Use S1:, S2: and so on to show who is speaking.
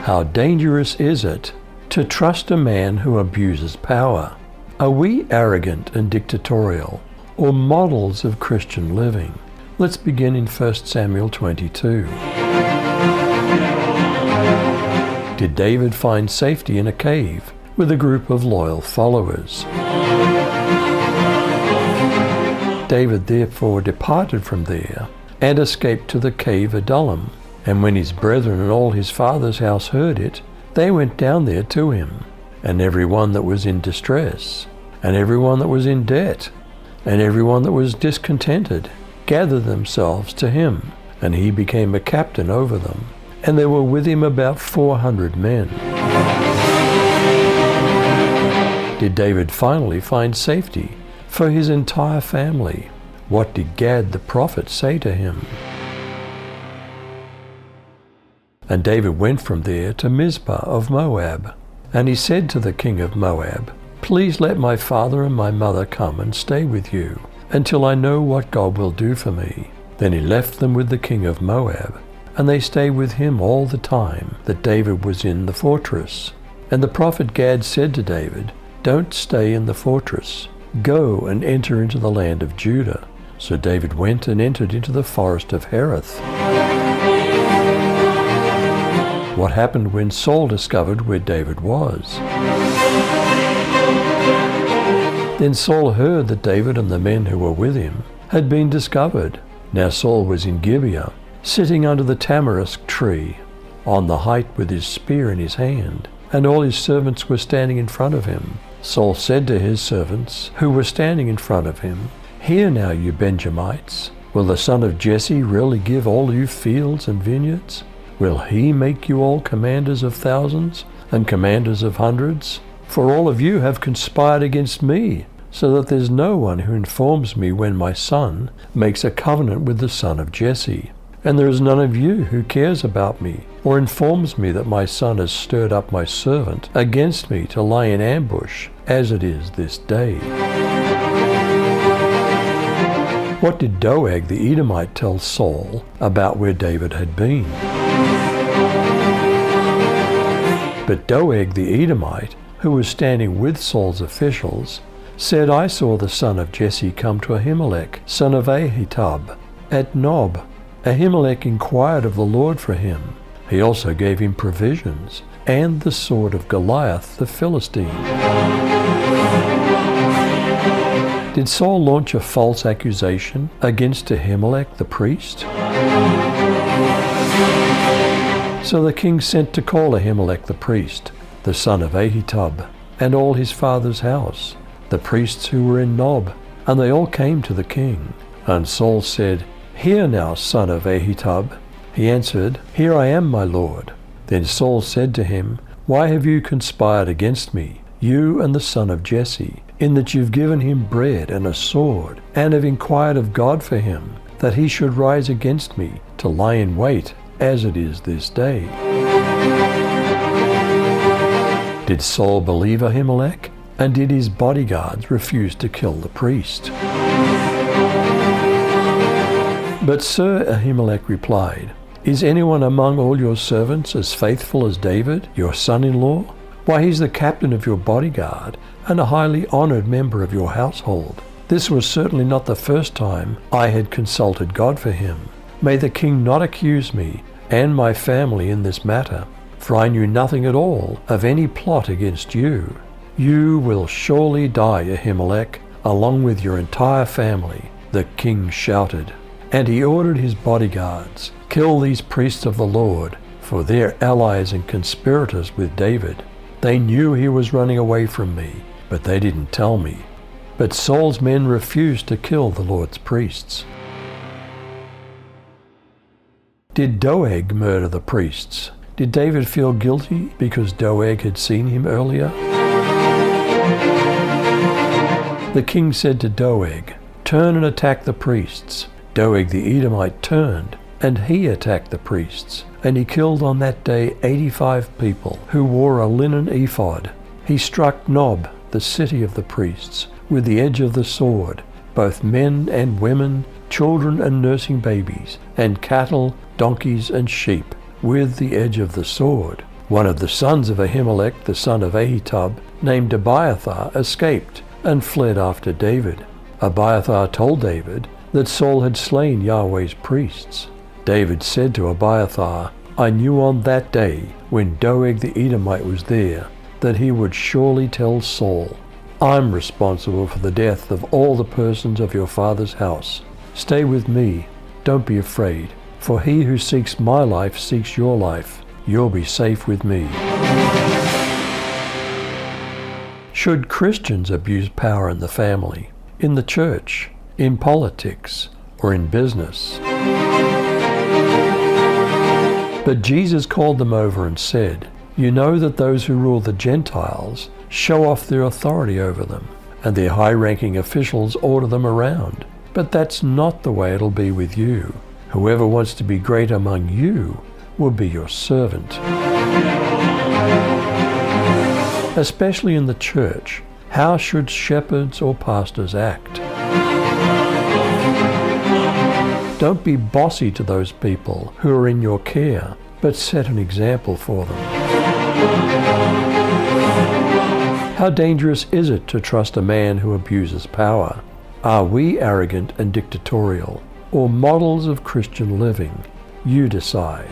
S1: How dangerous is it to trust a man who abuses power? Are we arrogant and dictatorial, or models of Christian living? Let's begin in 1 Samuel 22. Did David find safety in a cave with a group of loyal followers? David therefore departed from there and escaped to the cave Adullam. And when his brethren and all his father's house heard it, they went down there to him. And every one that was in distress, and every one that was in debt, and every one that was discontented, gathered themselves to him. And he became a captain over them. And there were with him about 400 men. Did David finally find safety for his entire family? What did Gad the prophet say to him? And David went from there to Mizpah of Moab. And he said to the king of Moab, "Please let my father and my mother come and stay with you, until I know what God will do for me." Then he left them with the king of Moab, and they stayed with him all the time that David was in the fortress. And the prophet Gad said to David, "Don't stay in the fortress. Go and enter into the land of Judah." So David went and entered into the forest of Hereth. What happened when Saul discovered where David was? Then Saul heard that David and the men who were with him had been discovered. Now Saul was in Gibeah, sitting under the tamarisk tree, on the height with his spear in his hand, and all his servants were standing in front of him. Saul said to his servants, who were standing in front of him, "Hear now, you Benjamites. Will the son of Jesse really give all you fields and vineyards? Will he make you all commanders of thousands and commanders of hundreds? For all of you have conspired against me, so that there's no one who informs me when my son makes a covenant with the son of Jesse. And there is none of you who cares about me, or informs me that my son has stirred up my servant against me to lie in ambush, as it is this day." What did Doeg the Edomite tell Saul about where David had been? But Doeg the Edomite, who was standing with Saul's officials, said, "I saw the son of Jesse come to Ahimelech, son of Ahitub, at Nob. Ahimelech inquired of the Lord for him. He also gave him provisions, and the sword of Goliath the Philistine." Did Saul launch a false accusation against Ahimelech the priest? So the king sent to call Ahimelech the priest, the son of Ahitub, and all his father's house, the priests who were in Nob, and they all came to the king. And Saul said, "Hear now, son of Ahitub." He answered, "Here I am, my lord." Then Saul said to him, "Why have you conspired against me, you and the son of Jesse, in that you've given him bread and a sword, and have inquired of God for him, that he should rise against me to lie in wait, as it is this day?" Did Saul believe Ahimelech? And did his bodyguards refuse to kill the priest? But Sir Ahimelech replied, "Is anyone among all your servants as faithful as David, your son-in-law? Why, he's the captain of your bodyguard and a highly honored member of your household. This was certainly not the first time I had consulted God for him. May the king not accuse me and my family in this matter, for I knew nothing at all of any plot against you. You will surely die, Ahimelech, along with your entire family." The king shouted, and he ordered his bodyguards, "Kill these priests of the Lord, for they're allies and conspirators with David. They knew he was running away from me, but they didn't tell me." But Saul's men refused to kill the Lord's priests. Did Doeg murder the priests? Did David feel guilty because Doeg had seen him earlier? The king said to Doeg, "Turn and attack the priests." Doeg the Edomite turned, and he attacked the priests, and he killed on that day 85 people who wore a linen ephod. He struck Nob, the city of the priests, with the edge of the sword, both men and women, children and nursing babies, and cattle, donkeys and sheep, with the edge of the sword. One of the sons of Ahimelech, the son of Ahitub, named Abiathar, escaped and fled after David. Abiathar told David that Saul had slain Yahweh's priests. David said to Abiathar, "I knew on that day, when Doeg the Edomite was there, that he would surely tell Saul, 'I'm responsible for the death of all the persons of your father's house. Stay with me, don't be afraid, for he who seeks my life seeks your life. You'll be safe with me.'" Should Christians abuse power in the family, in the church, in politics, or in business? But Jesus called them over and said, "You know that those who rule the Gentiles show off their authority over them, and their high-ranking officials order them around. But that's not the way it'll be with you. Whoever wants to be great among you will be your servant." Especially in the church, how should shepherds or pastors act? Don't be bossy to those people who are in your care, but set an example for them. How dangerous is it to trust a man who abuses power? Are we arrogant and dictatorial, or models of Christian living? You decide.